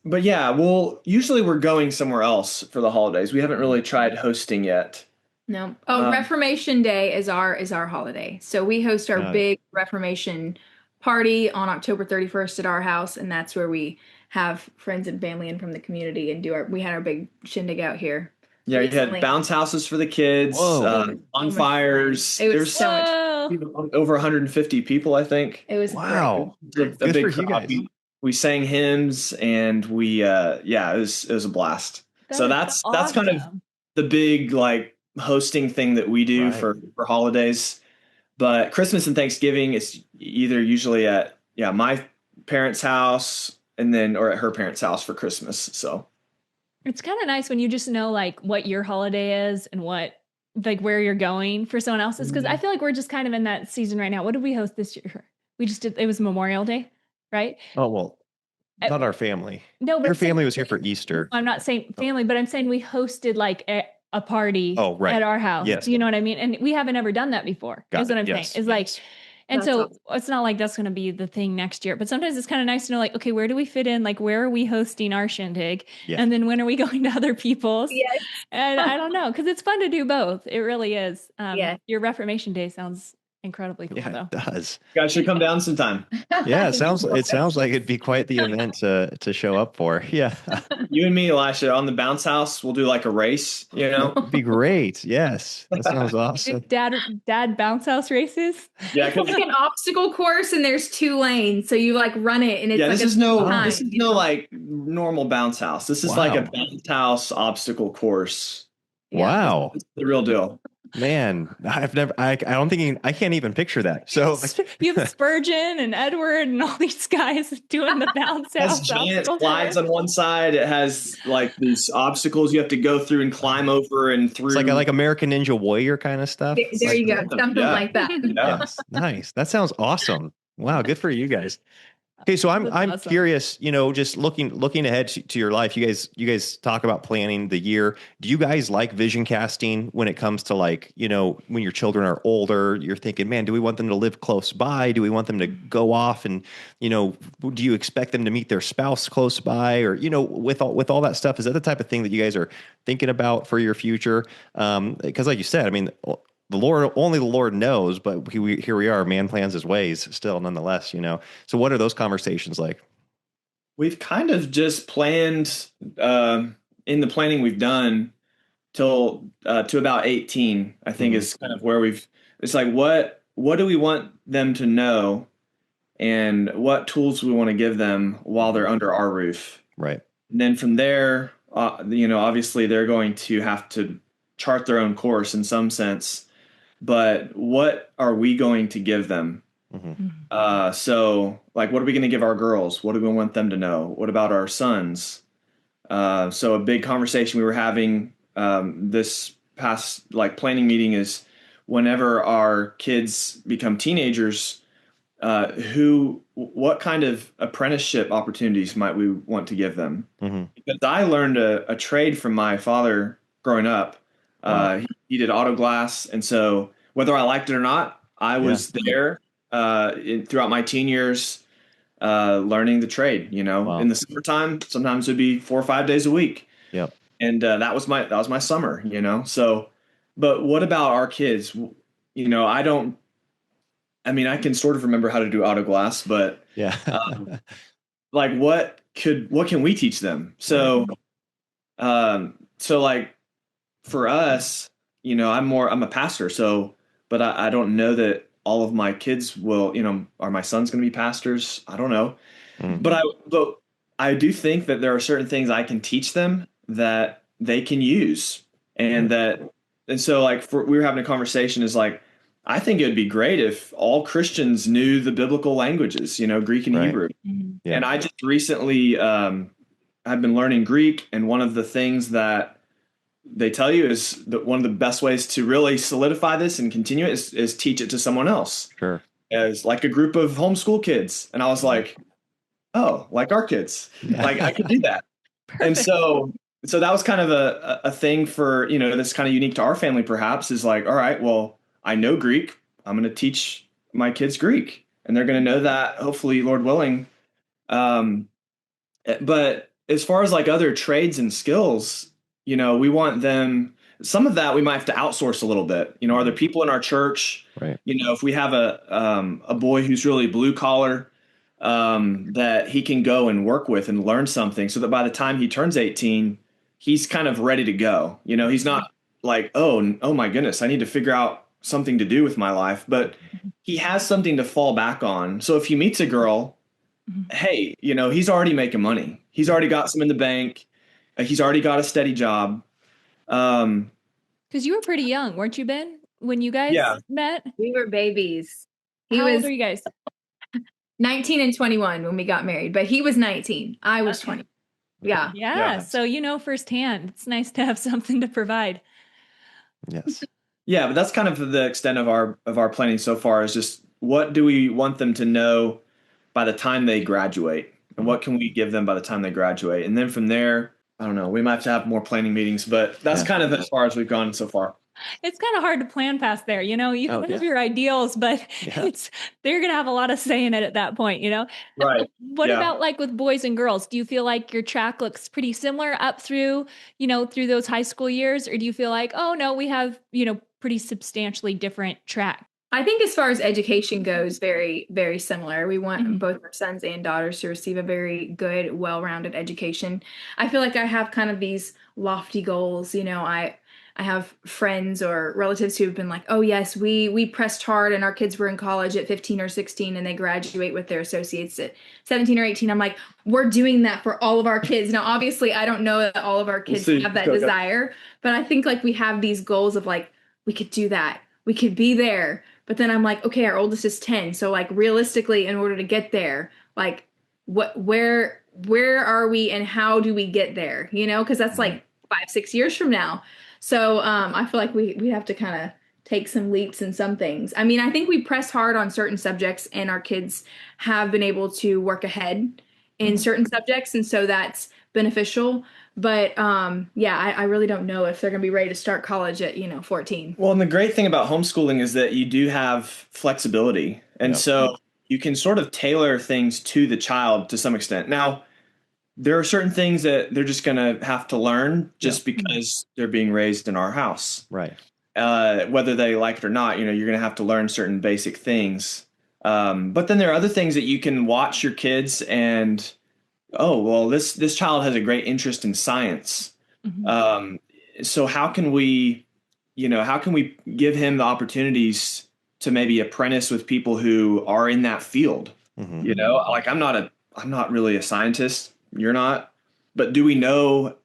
But yeah, usually we're going somewhere else for the holidays. We haven't really tried hosting yet. No. Oh, Reformation Day is our holiday. So we host our big Reformation party on October 31st at our house, and that's where we have friends and family in from the community and we had our big shindig out here. Yeah, you had bounce houses for the kids, bonfires. It was so much fun. Over 150 people, I think. It was great. A big crowd. We sang hymns and it was a blast. That's kind of the big like hosting thing that we do for holidays. But Christmas and Thanksgiving is either usually at my parents' house or at her parents' house for Christmas. So it's kind of nice when you just know like what your holiday is and what like where you're going for someone else's, because I feel like we're just kind of in that season right now. What did we host this year? We just did, it was Memorial Day, right? Oh, well, Uh, not our family. No, but Your family was here for Easter. I'm not saying family, but I'm saying we hosted like a party Oh, right. at our house. Yes. You know what I mean? And we haven't ever done that before. Got is what it. I'm Yes. saying. It's like, and That's so awesome. it's not like that's going to be the thing next year, but sometimes it's kind of nice to know, like, okay, where do we fit in? Like, where are we hosting our shindig? Yeah. And then when are we going to other people's? Yes. And I don't know, because it's fun to do both. It really is. Yes. Your Reformation Day sounds incredibly cool, Yeah, though. it does. You guys should come down sometime. Yeah, it sounds like it'd be quite the event to show up for. Yeah. You and me, Elisha, on the bounce house, we'll do like a race, you know? It'd be great. Yes. That sounds awesome. Dad bounce house races. Yeah, It's like an obstacle course and there's 2 lanes. So you like run it and it's yeah, like this is no time. like normal bounce house. This is like a bounce house obstacle course. Yeah. Wow. It's the real deal. Man, I don't think I can't even picture that. So You have Spurgeon and Edward and all these guys doing the bounce It has house. giant slides on one side. It has like these obstacles you have to go through and climb over and through. it's like American Ninja Warrior kind of stuff. There you go. Something Yeah. like that. Yeah. Yes. Nice. That sounds awesome. Wow, good for you guys. Okay, so I'm That's awesome. curious, just looking ahead to your life. You guys talk about planning the year. Do you guys like vision casting when it comes to like, when your children are older, you're thinking, man, do we want them to live close by? Do we want them to go off and, do you expect them to meet their spouse close by? Or, with all that stuff, is that the type of thing that you guys are thinking about for your future? Because like you said, I mean, only the Lord knows, but here we are, man plans his ways still nonetheless, So what are those conversations like? We've kind of just planned in the planning we've done till to about 18, I think is kind of where it's like, what do we want them to know and what tools we want to give them while they're under our roof. Right. And then from there, obviously they're going to have to chart their own course in some sense. But what are we going to give them? Mm-hmm. So, like, what are we going to give our girls? What do we want them to know? What about our sons? So a big conversation we were having this past planning meeting is whenever our kids become teenagers, what kind of apprenticeship opportunities might we want to give them? Mm-hmm. Because I learned a trade from my father growing up. He did auto glass. And so whether I liked it or not, I was there throughout my teen years learning the trade, Wow. In the summertime, sometimes it'd be 4 or 5 days a week. Yep. And that was my summer, So, but what about our kids? I can sort of remember how to do auto glass, but yeah. What can we teach them? So, for us, I'm a pastor, but I don't know that all of my kids will, are my sons going to be pastors? I don't know. Mm. But I do think that there are certain things I can teach them that they can use. And so we were having a conversation is I think it would be great if all Christians knew the biblical languages, Greek and Hebrew. Mm-hmm. Yeah. And I just recently, I've been learning Greek. And one of the things that they tell you is that one of the best ways to really solidify this and continue it is teach it to someone else. Sure. As like a group of homeschool kids. And I was like, oh, like our kids, I could do that. And so that was kind of a thing for, that's kind of unique to our family, perhaps, is all right, well, I know Greek. I'm going to teach my kids Greek and they're going to know that, hopefully, Lord willing. But as far as other trades and skills, we want them, some of that we might have to outsource a little bit. Are there people in our church, right? If we have a boy who's really blue collar, that he can go and work with and learn something so that by the time he turns 18, he's kind of ready to go. He's not oh my goodness, I need to figure out something to do with my life, but he has something to fall back on. So if he meets a girl, hey, he's already making money. He's already got some in the bank. He's already got a steady job. Because you were pretty young, weren't you, Ben, when you guys met? We were babies. How old are you guys? 19 and 21 when we got married, but he was 19. I was 20. Yeah. Yeah. So firsthand. It's nice to have something to provide. Yes. Yeah, but that's kind of the extent of our planning so far is just what do we want them to know by the time they graduate? And what can we give them by the time they graduate? And then from there, I don't know, we might have to have more planning meetings, but that's kind of as far as we've gone so far. It's kind of hard to plan past there. You have your ideals, but they're going to have a lot of say in it at that point, Right. What about like with boys and girls? Do you feel like your track looks pretty similar up through, through those high school years? Or do you feel like, oh no, we have, pretty substantially different track? I think as far as education goes, very, very similar. We want both our sons and daughters to receive a very good, well-rounded education. I feel like I have kind of these lofty goals. I have friends or relatives who have been like, oh yes, we pressed hard and our kids were in college at 15 or 16 and they graduate with their associates at 17 or 18. I'm like, we're doing that for all of our kids. Now, obviously, I don't know that all of our kids have that desire, but I think like we have these goals of like, we could do that. We could be there. But then I'm like, okay, our oldest is 10. So like realistically, in order to get there, like where are we and how do we get there? Because that's like 5-6 years from now. So I feel like we have to kind of take some leaps in some things. I mean, I think we press hard on certain subjects and our kids have been able to work ahead in certain subjects. And so that's beneficial. But I really don't know if they're going to be ready to start college at, 14. Well, and the great thing about homeschooling is that you do have flexibility. And so you can sort of tailor things to the child to some extent. Now, there are certain things that they're just going to have to learn just because they're being raised in our house. Right. Whether they like it or not, you're going to have to learn certain basic things. But then there are other things that you can watch your kids and, oh, well, this child has a great interest in science. So how can we give him the opportunities to maybe apprentice with people who are in that field? Like I'm not really a scientist. You're not, but do we know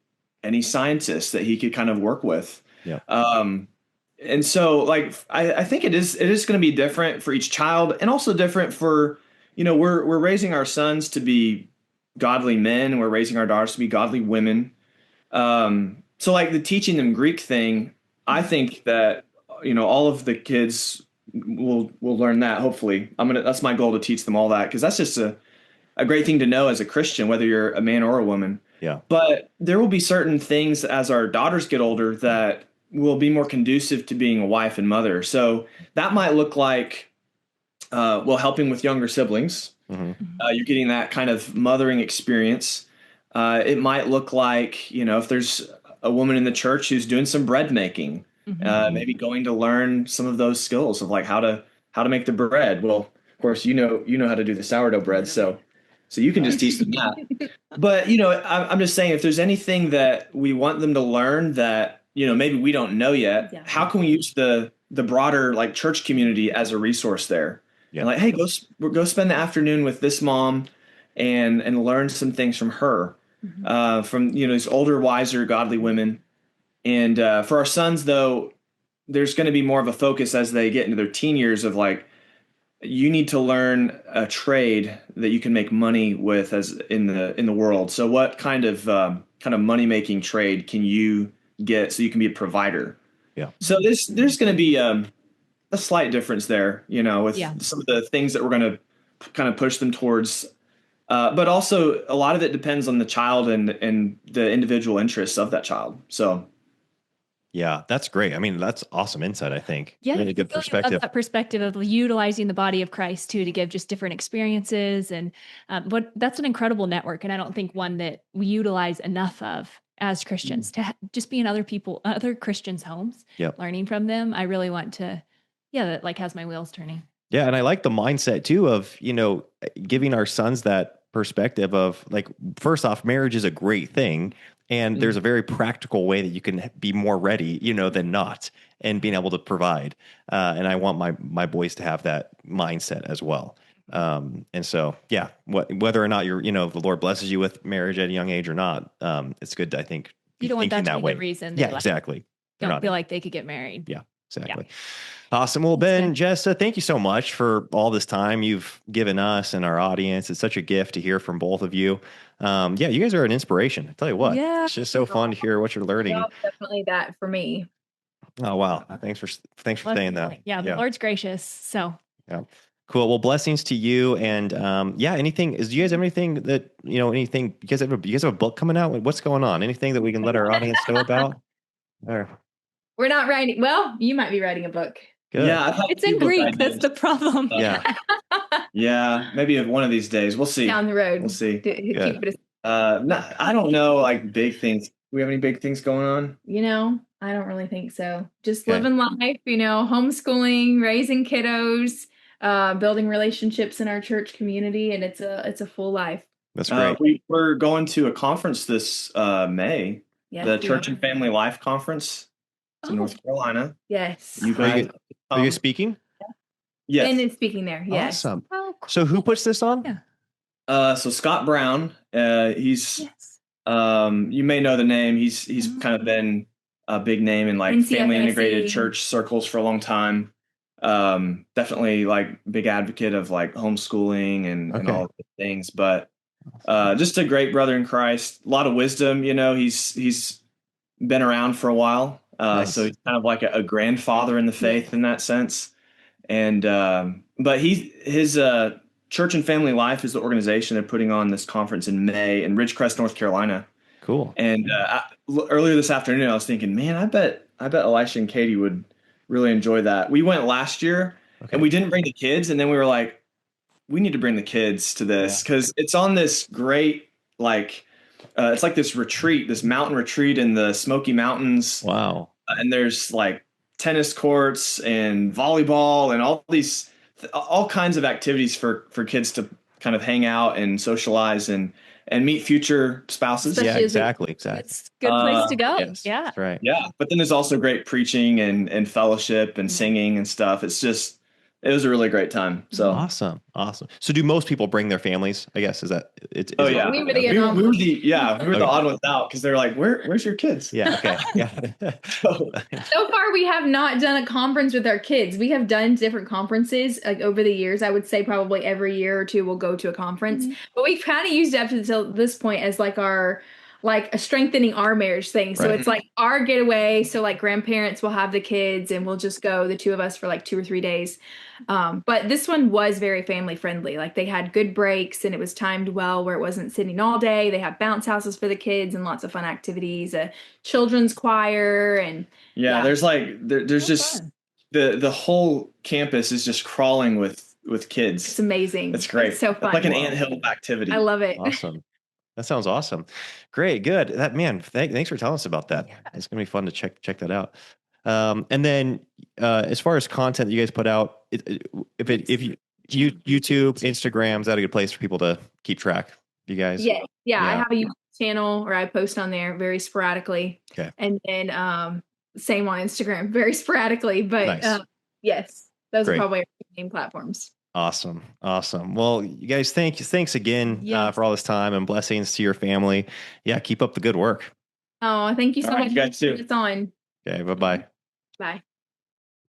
any scientists that he could kind of work with? Yeah. And so like, I think it is going to be different for each child and also different for, we're raising our sons to be godly men and we're raising our daughters to be godly women. So like the teaching them Greek thing, I think that, all of the kids will learn that. Hopefully that's my goal to teach them all that. Cause that's just a great thing to know as a Christian, whether you're a man or a woman. Yeah. But there will be certain things as our daughters get older that will be more conducive to being a wife and mother. So that might look like, helping with younger siblings. You're getting that kind of mothering experience. It might look like, if there's a woman in the church who's doing some bread making, maybe going to learn some of those skills of like how to make the bread. Well, of course, you know how to do the sourdough bread. So you can just teach them that. But, I'm just saying if there's anything that we want them to learn that, maybe we don't know yet, how can we use the broader like church community as a resource there? Yeah. And like, hey, go spend the afternoon with this mom and learn some things from her, from, these older, wiser, godly women. And for our sons, though, there's going to be more of a focus as they get into their teen years of like, you need to learn a trade that you can make money with as in the world. So what kind of money making trade can you get so you can be a provider? Yeah. So there's going to be a slight difference there, with some of the things that we're going to kind of push them towards. But also a lot of it depends on the child and the individual interests of that child. So. Yeah, that's great. I mean, that's awesome insight, I think. Yeah, really good perspective. That perspective of utilizing the body of Christ too, to give just different experiences. And that's an incredible network. And I don't think one that we utilize enough of as Christians to just be in other Christians' homes, learning from them. I really want to, that like has my wheels turning. Yeah. And I like the mindset too of, giving our sons that perspective of like, first off, marriage is a great thing. And there's a very practical way that you can be more ready, than not, and being able to provide. And I want my boys to have that mindset as well. And so, whether or not you're, the Lord blesses you with marriage at a young age or not, it's good to, I think, you don't want that to be the reason. Yeah, exactly. Don't feel like they could get married. Yeah, exactly. Yeah. Awesome. Well, Ben, Jessa, thank you so much for all this time you've given us and our audience. It's such a gift to hear from both of you. You guys are an inspiration. I tell you what, it's just so fun to hear what you're learning. Well, definitely that for me. Oh, wow. Thanks for saying that. Yeah. The Lord's gracious. So Cool. Well, blessings to you. And yeah, anything do you guys have anything that, anything, you guys have a book coming out? What's going on? Anything that we can let our audience know about? Or, We're not writing. Well, you might be writing a book. good. Yeah, I've had It's a few in book Greek. That's ideas. the problem. Yeah. Yeah, maybe one of these days. We'll see. Down the road. We'll see. Keep Good. it, I don't know, like big things. Do we have any big things going on? I don't really think so. Just Okay. living life, homeschooling, raising kiddos, building relationships in our church community, and it's a full life. That's great. We're going to a conference this May, Yes, the we Church are. and Family Life Conference. It's in North Carolina. Yes. You guys, Are you speaking? yes. And it's speaking there. Yes. Awesome. Oh, cool. So who puts this on? Yeah. So Scott Brown, he's Yes. you may know the name. He's kind of been a big name in like family integrated church circles for a long time. Definitely like big advocate of like homeschooling and all of the things, but just a great brother in Christ. A lot of wisdom. He's been around for a while, Nice. so he's kind of like a grandfather in the faith in that sense. And but his Church and Family Life is the organization. They're putting on this conference in May in Ridgecrest, North Carolina. Cool. And earlier this afternoon, I was thinking, man, I bet Elisha and Katie would really enjoy that. We went last year, and we didn't bring the kids, and then we were like, we need to bring the kids to this because it's on this great it's like this retreat, this mountain retreat in the Smoky Mountains. Wow. And there's like tennis courts and volleyball and all kinds of activities for kids to kind of hang out and socialize and meet future spouses. Especially Yeah, exactly. It's a good place to go. Yes, Yeah. that's right. Yeah, but then there's also great preaching and fellowship and singing and stuff. It was a really great time. So Awesome. So do most people bring their families? I guess is that it's Oh yeah, We were the we were anomaly. the odd ones out because they're like, where's your kids? Yeah. Okay. Yeah. So far, we have not done a conference with our kids. We have done different conferences like over the years. I would say probably every year or two we'll go to a conference. But we've kind of used it up to this point as like a strengthening our marriage thing. So it's like our getaway. So like grandparents will have the kids and we'll just go, the two of us, for like 2 or 3 days. But this one was very family friendly. Like they had good breaks and it was timed well where it wasn't sitting all day. They have bounce houses for the kids and lots of fun activities, a children's choir and there's just fun. the whole campus is just crawling with kids. it's amazing. It's great. It's so fun. It's like an anthill activity. I love it. Awesome. That sounds awesome. Great. Good. Thanks for telling us about that. Yeah. It's going to be fun to check that out. And then as far as content that you guys put out, if YouTube, Instagram, is that a good place for people to keep track? You guys? Yeah. I have a YouTube channel where I post on there very sporadically. Okay. And then same on Instagram, very sporadically. But Nice. yes, those Great. are probably our main platforms. Awesome. Well, you guys, thanks again for all this time and blessings to your family. Yeah, keep up the good work. Oh, thank you so All right, much you guys too. for putting this on. Okay, bye-bye. Bye.